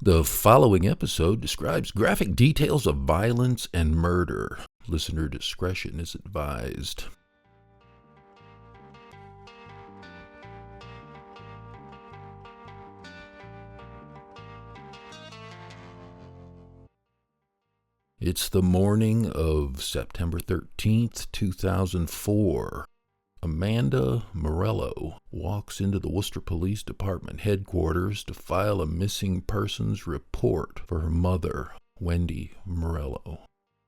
The following episode describes graphic details of violence and murder. Listener discretion is advised. It's the morning of September 13th, 2004. Amanda Morello walks into the Worcester Police Department headquarters to file a missing persons report for her mother, Wendy Morello.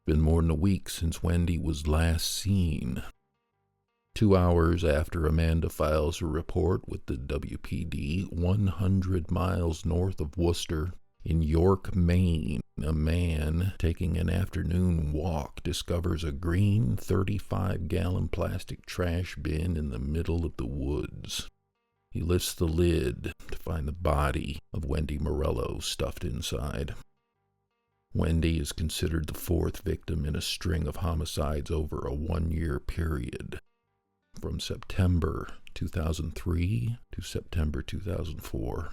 Been more than a week since Wendy was last seen. 2 hours after Amanda files her report with the WPD, 100 miles north of Worcester, in York, Maine, a man taking an afternoon walk discovers a green 35-gallon plastic trash bin in the middle of the woods. He lifts the lid to find the body of Wendy Morello stuffed inside. Wendy is considered the fourth victim in a string of homicides over a 1-year period, from September 2003 to September 2004.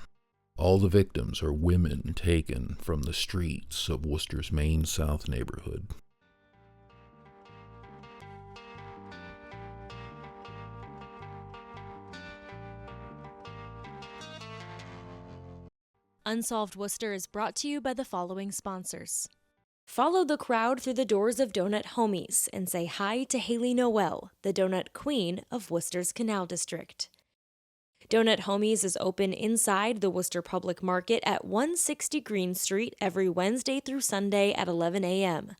All the victims are women taken from the streets of Worcester's Maine South neighborhood. Unsolved Worcester is brought to you by the following sponsors. Follow the crowd through the doors of Donut Homies and say hi to Haley Noel, the donut queen of Worcester's Canal District. Donut Homies is open inside the Worcester Public Market at 160 Green Street every Wednesday through Sunday at 11 a.m.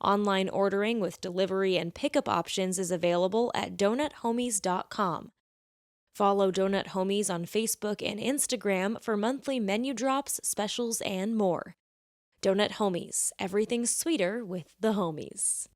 Online ordering with delivery and pickup options is available at donuthomies.com. Follow Donut Homies on Facebook and Instagram for monthly menu drops, specials, and more. Donut Homies, everything sweeter with the homies.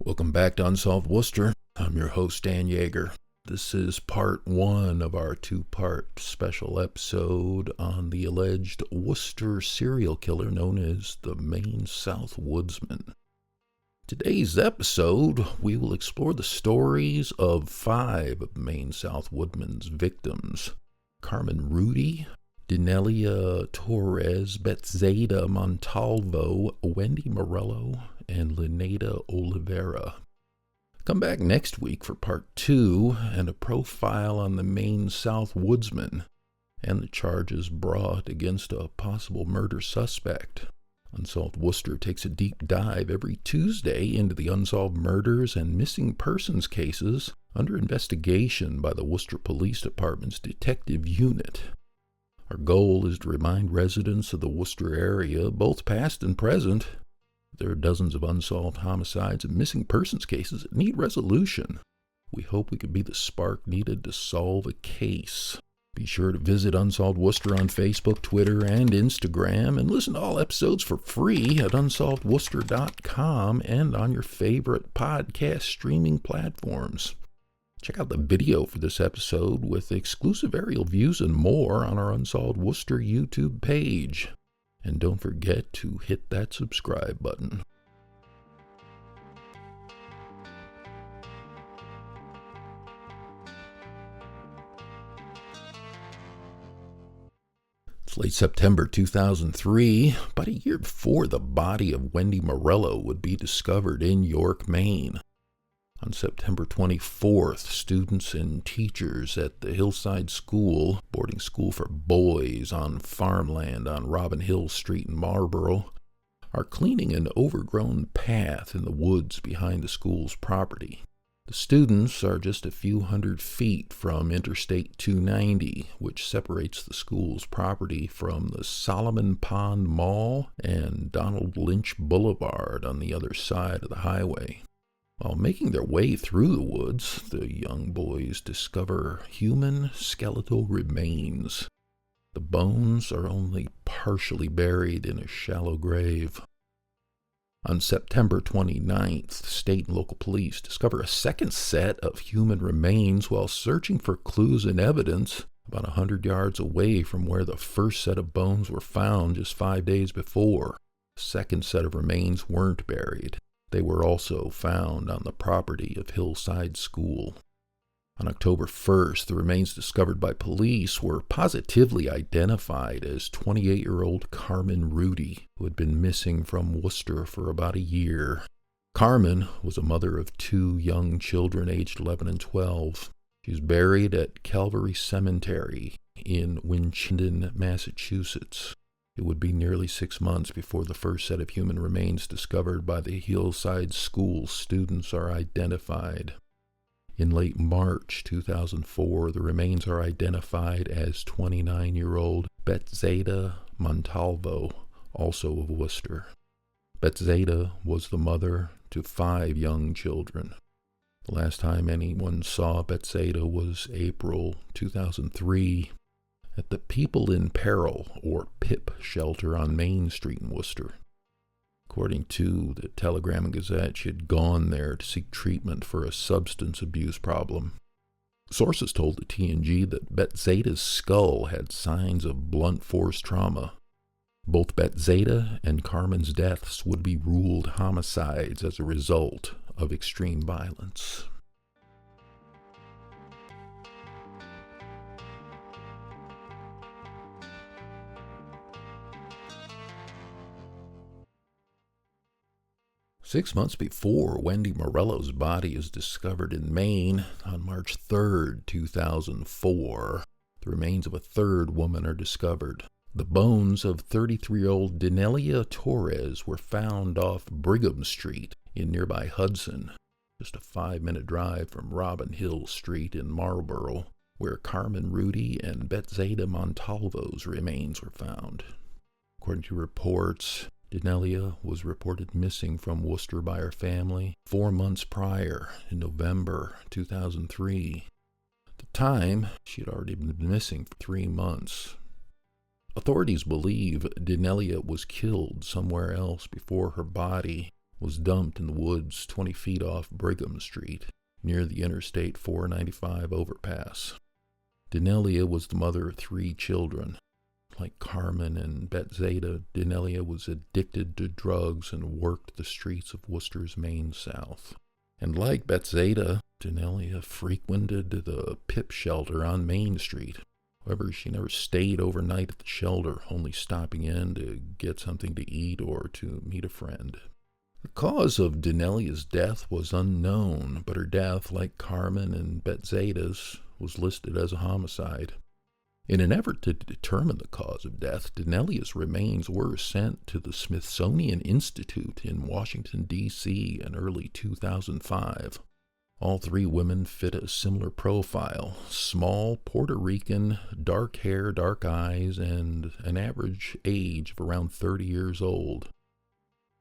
Welcome back to Unsolved Worcester. I'm your host, Dan Yeager. This is part 1 of our 2-part special episode on the alleged Worcester serial killer known as the Maine South Woodsman. Today's episode, we will explore the stories of 5 of Maine South Woodman's victims: Carmen Rudy, Danelia Torres, Bethsaida Montalvo, Wendy Morello, and Linnea Oliveira. Come back next week for part 2 and a profile on the Maine South Woodsman and the charges brought against a possible murder suspect. Unsolved Worcester takes a deep dive every Tuesday into the unsolved murders and missing persons cases under investigation by the Worcester Police Department's Detective Unit. Our goal is to remind residents of the Worcester area, both past and present, there are dozens of unsolved homicides and missing persons cases that need resolution. We hope we can be the spark needed to solve a case. Be sure to visit Unsolved Worcester on Facebook, Twitter, and Instagram, and listen to all episodes for free at unsolvedworcester.com and on your favorite podcast streaming platforms. Check out the video for this episode with exclusive aerial views and more on our Unsolved Worcester YouTube page. And don't forget to hit that subscribe button. It's late September 2003, about a year before the body of Wendy Morello would be discovered in York, Maine. On September 24th, students and teachers at the Hillside School, boarding school for boys on farmland on Robin Hill Street in Marlboro, are cleaning an overgrown path in the woods behind the school's property. The students are just a few hundred feet from Interstate 290, which separates the school's property from the Solomon Pond Mall and Donald Lynch Boulevard on the other side of the highway. While making their way through the woods, the young boys discover human skeletal remains. The bones are only partially buried in a shallow grave. On September 29th, state and local police discover a second set of human remains while searching for clues and evidence about 100 yards away from where the first set of bones were found just 5 days before. A second set of remains weren't buried. They were also found on the property of Hillside School. On October 1st, the remains discovered by police were positively identified as 28-year-old Carmen Rudy, who had been missing from Worcester for about a year. Carmen was a mother of 2 young children aged 11 and 12. She was buried at Calvary Cemetery in Winchendon, Massachusetts. It would be nearly 6 months before the first set of human remains discovered by the Hillside School students are identified. In late March 2004, the remains are identified as 29-year-old Betzeta Montalvo, also of Worcester. Betzeta was the mother to 5 young children. The last time anyone saw Betzeta was April 2003 at the People in Peril, or PIP, shelter on Main Street in Worcester. According to the Telegram and Gazette, she had gone there to seek treatment for a substance abuse problem. Sources told the TNG that Betzeta's skull had signs of blunt force trauma. Both Betzeta and Carmen's deaths would be ruled homicides as a result of extreme violence. Six months before Wendy Morello's body is discovered in Maine on March 3rd, 2004, the remains of a third woman are discovered. The bones of 33-year-old Danelia Torres were found off Brigham Street in nearby Hudson, just a 5-minute drive from Robin Hill Street in Marlborough, where Carmen Rudy and Betzeta Montalvo's remains were found. According to reports, Danelia was reported missing from Worcester by her family 4 months prior, in November 2003. At the time, she had already been missing for 3 months. Authorities believe Danelia was killed somewhere else before her body was dumped in the woods 20 feet off Brigham Street, near the Interstate 495 overpass. Danelia was the mother of 3 children. Like Carmen and Betzeta, Danelia was addicted to drugs and worked the streets of Worcester's Maine South. And like Betzeta, Danelia frequented the PIP shelter on Main Street. However, she never stayed overnight at the shelter, only stopping in to get something to eat or to meet a friend. The cause of Danelia's death was unknown, but her death, like Carmen and Betzeta's, was listed as a homicide. In an effort to determine the cause of death, Danelia's remains were sent to the Smithsonian Institute in Washington, D.C. in early 2005. All 3 women fit a similar profile: small, Puerto Rican, dark hair, dark eyes, and an average age of around 30 years old.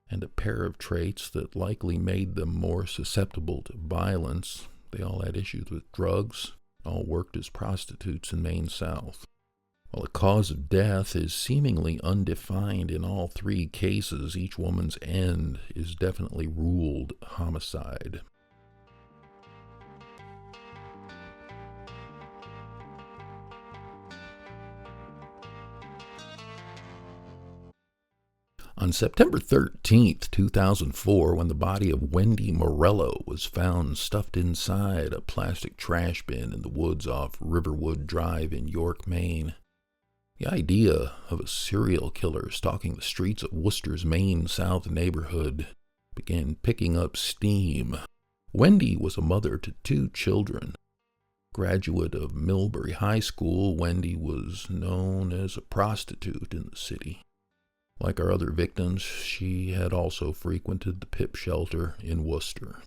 And a pair of traits that likely made them more susceptible to violence. They all had issues with drugs. All worked as prostitutes in Maine South. While the cause of death is seemingly undefined in all 3 cases, each woman's end is definitely ruled homicide. On September 13th, 2004, when the body of Wendy Morello was found stuffed inside a plastic trash bin in the woods off Riverwood Drive in York, Maine, the idea of a serial killer stalking the streets of Worcester's Maine South neighborhood began picking up steam. Wendy was a mother to 2 children. Graduate of Millbury High School, Wendy was known as a prostitute in the city. Like our other victims, she had also frequented the PIP shelter in Worcester.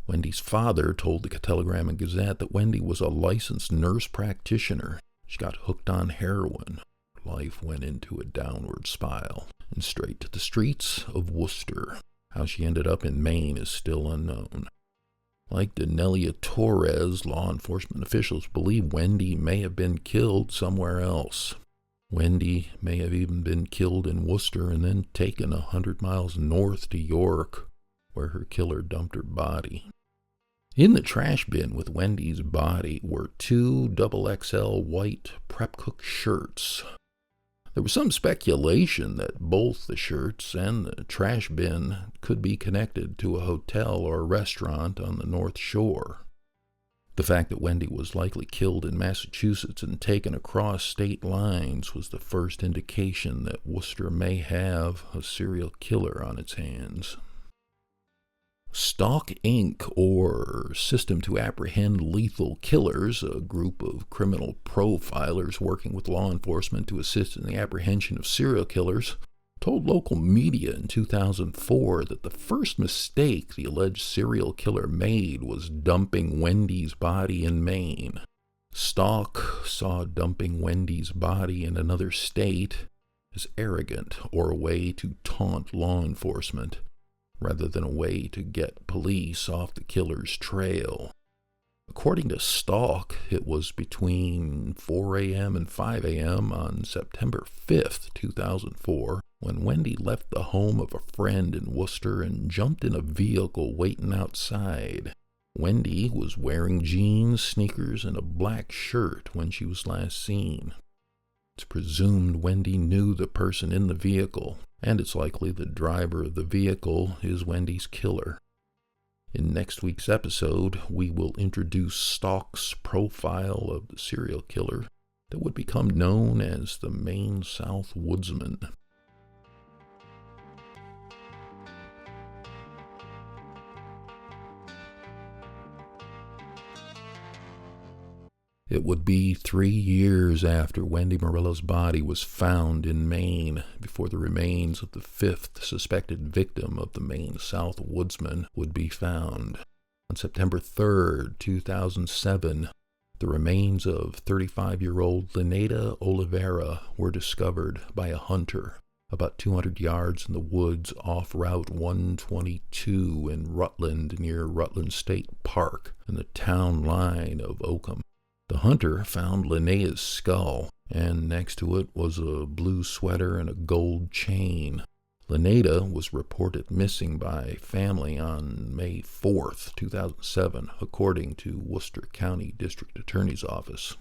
Wendy's father told the Telegram and Gazette that Wendy was a licensed nurse practitioner. She got hooked on heroin. Life went into a downward spiral and straight to the streets of Worcester. How she ended up in Maine is still unknown. Like Danelia Torres, law enforcement officials believe Wendy may have been killed somewhere else. Wendy may have even been killed in Worcester and then taken 100 miles north to York, where her killer dumped her body. In the trash bin with Wendy's body were 2 XXL white prep cook shirts. There was some speculation that both the shirts and the trash bin could be connected to a hotel or restaurant on the North Shore. The fact that Wendy was likely killed in Massachusetts and taken across state lines was the first indication that Worcester may have a serial killer on its hands. Stalk Inc., or System to Apprehend Lethal Killers, a group of criminal profilers working with law enforcement to assist in the apprehension of serial killers, told local media in 2004 that the first mistake the alleged serial killer made was dumping Wendy's body in Maine. Stalk saw dumping Wendy's body in another state as arrogant or a way to taunt law enforcement, rather than a way to get police off the killer's trail. According to Stalk, it was between 4 a.m. and 5 a.m. on September 5th, 2004, when Wendy left the home of a friend in Worcester and jumped in a vehicle waiting outside. Wendy was wearing jeans, sneakers, and a black shirt when she was last seen. It's presumed Wendy knew the person in the vehicle, and it's likely the driver of the vehicle is Wendy's killer. In next week's episode, we will introduce Stalk's profile of the serial killer that would become known as the Maine South Woodsman. It would be 3 years after Wendy Morello's body was found in Maine before the remains of the fifth suspected victim of the Maine South Woodsman would be found. On September 3rd, 2007, the remains of 35-year-old Linnea Oliveira were discovered by a hunter about 200 yards in the woods off Route 122 in Rutland near Rutland State Park in the town line of Oakham. The hunter found Linnea's skull, and next to it was a blue sweater and a gold chain. Linnea was reported missing by family on May 4th, 2007, according to Worcester County District Attorney's Office.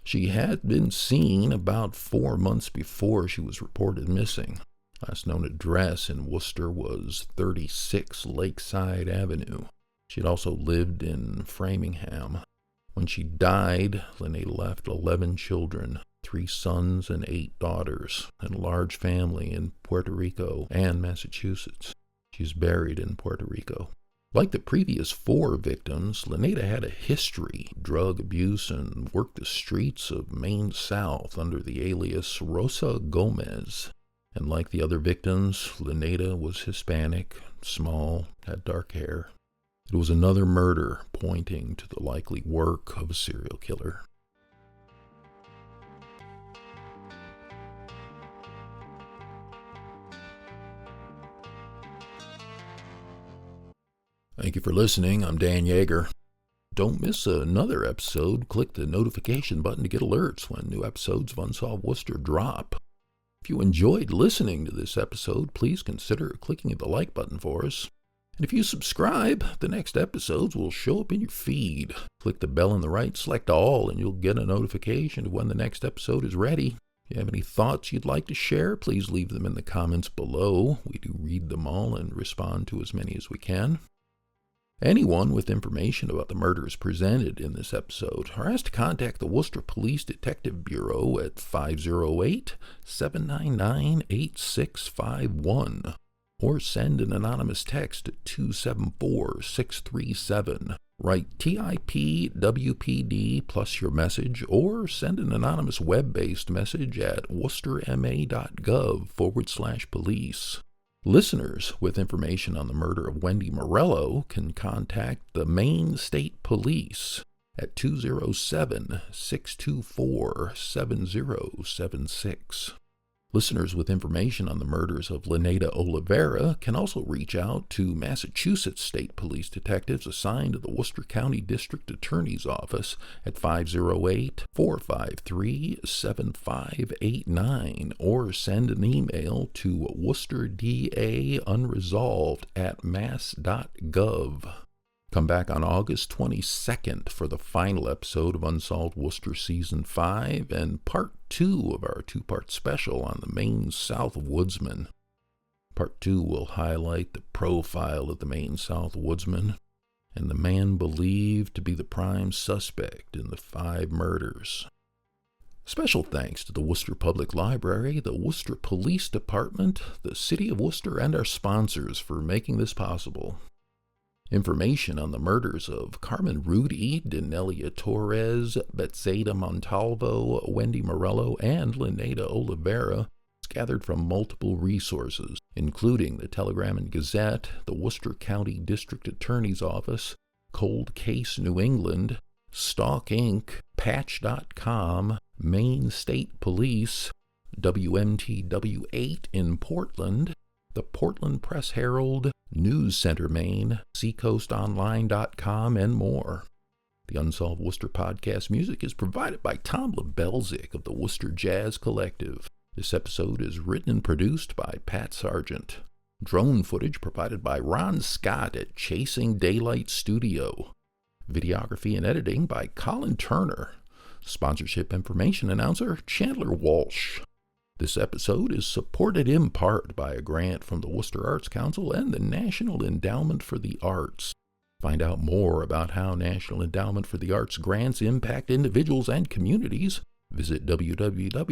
She had been seen about 4 months before she was reported missing. Last known address in Worcester was 36 Lakeside Avenue. She had also lived in Framingham. When she died, Linnea left 11 children, 3 sons and 8 daughters, and a large family in Puerto Rico and Massachusetts. She's buried in Puerto Rico. Like the previous 4 victims, Linnea had a history of drug abuse and worked the streets of Maine South under the alias Rosa Gomez. And like the other victims, Linnea was Hispanic, small, had dark hair. It was another murder pointing to the likely work of a serial killer. Thank you for listening. I'm Dan Yeager. Don't miss another episode. Click the notification button to get alerts when new episodes of Unsolved Worcester drop. If you enjoyed listening to this episode, please consider clicking the like button for us. And if you subscribe, the next episodes will show up in your feed. Click the bell on the right, select all, and you'll get a notification of when the next episode is ready. If you have any thoughts you'd like to share, please leave them in the comments below. We do read them all and respond to as many as we can. Anyone with information about the murders presented in this episode are asked to contact the Worcester Police Detective Bureau at 508-799-8651. Or send an anonymous text to 274-637. Write TIP-WPD plus your message, or send an anonymous web-based message at worcesterma.gov/police. Listeners with information on the murder of Wendy Morello can contact the Maine State Police at 207-624-7076. Listeners with information on the murders of Linnea Oliveira can also reach out to Massachusetts State Police detectives assigned to the Worcester County District Attorney's Office at 508-453-7589 or send an email to worcesterdaunresolved@mass.gov. Come back on August 22nd for the final episode of Unsolved Worcester Season 5 and Part 2 of our two-part special on the Maine South Woodsman. Part 2 will highlight the profile of the Maine South Woodsman and the man believed to be the prime suspect in the 5 murders. Special thanks to the Worcester Public Library, the Worcester Police Department, the City of Worcester, and our sponsors for making this possible. Information on the murders of Carmen Rudy, Danelia Torres, Betsaida Montalvo, Wendy Morello, and Linnea Oliveira is gathered from multiple resources, including the Telegram and Gazette, the Worcester County District Attorney's Office, Cold Case New England, Stalk Inc., Patch.com, Maine State Police, WMTW8 in Portland, the Portland Press Herald, News Center Maine, SeacoastOnline.com, and more. The Unsolved Worcester podcast music is provided by Tom Lebelzik of the Worcester Jazz Collective. This episode is written and produced by Pat Sargent. Drone footage provided by Ron Scott at Chasing Daylight Studio. Videography and editing by Colin Turner. Sponsorship information announcer Chandler Walsh. This episode is supported in part by a grant from the Worcester Arts Council and the National Endowment for the Arts. Find out more about how National Endowment for the Arts grants impact individuals and communities. Visit www.arts.gov.